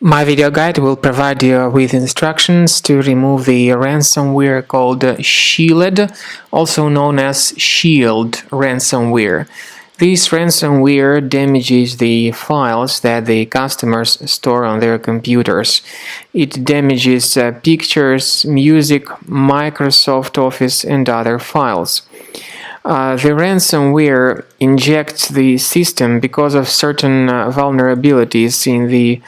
My video guide will provide you with instructions to remove the ransomware called SHILED, also known as SHIELD ransomware. This ransomware damages the files that the customers store on their computers. It damages pictures, music, Microsoft Office, and other files. The ransomware injects the system because of certain vulnerabilities in the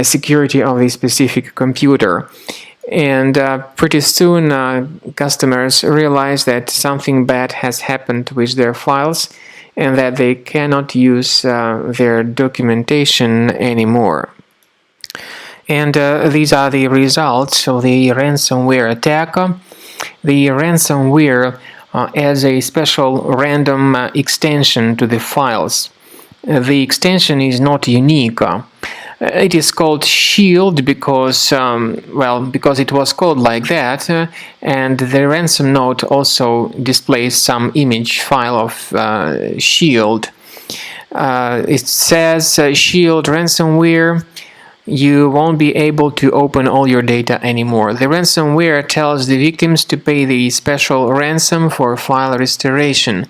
security of the specific computer. And pretty soon customers realize that something bad has happened with their files and that they cannot use their documentation anymore. And these are the results of the ransomware attack. The ransomware adds a special random extension to the files. The extension is not unique. It is called SHIELD because, because it was called like that, and the ransom note also displays some image file of SHIELD. It says SHIELD ransomware. You won't be able to open all your data anymore. The ransomware tells the victims to pay the special ransom for file restoration.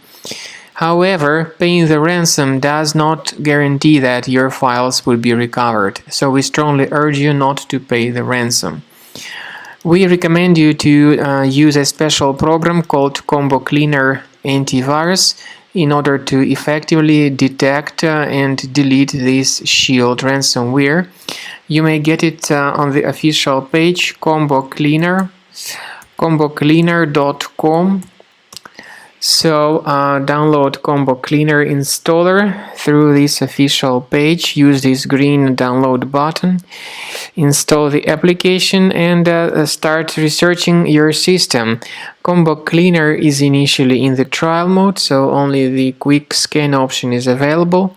However, paying the ransom does not guarantee that your files will be recovered, so we strongly urge you not to pay the ransom. We recommend you to use a special program called Combo Cleaner Antivirus in order to effectively detect and delete this SHIELD ransomware. You may get it on the official page Combo Cleaner, combocleaner.com. So download Combo Cleaner installer through this official page. Use this green download button. Install the application and start researching your system. Combo Cleaner is initially in the trial mode, so only the quick scan option is available.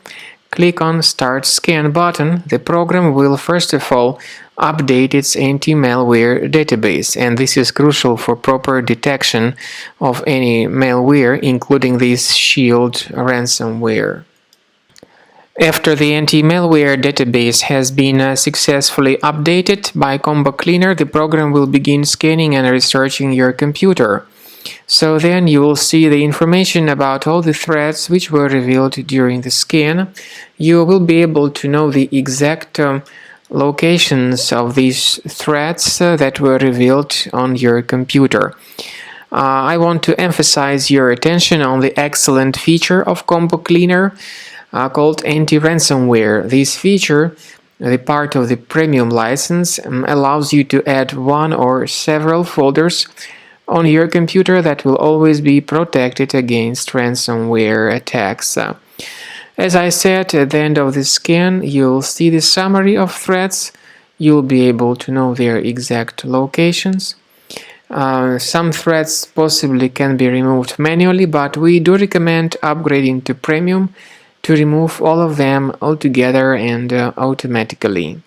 Click on Start Scan button. The program will first of all update its anti-malware database, and this is crucial for proper detection of any malware, including this SHIELD ransomware. After the anti-malware database has been successfully updated by Combo Cleaner, the program will begin scanning and researching your computer. So then you will see the information about all the threats which were revealed during the scan. You will be able to know the exact locations of these threats that were revealed on your computer. I want to emphasize your attention on the excellent feature of Combo Cleaner called anti-ransomware. This feature, the part of the premium license, allows you to add one or several folders on your computer that will always be protected against ransomware attacks. As I said, at the end of the scan, you'll see the summary of threats. You'll be able to know their exact locations. Some threats possibly can be removed manually, but we do recommend upgrading to premium to remove all of them altogether and automatically.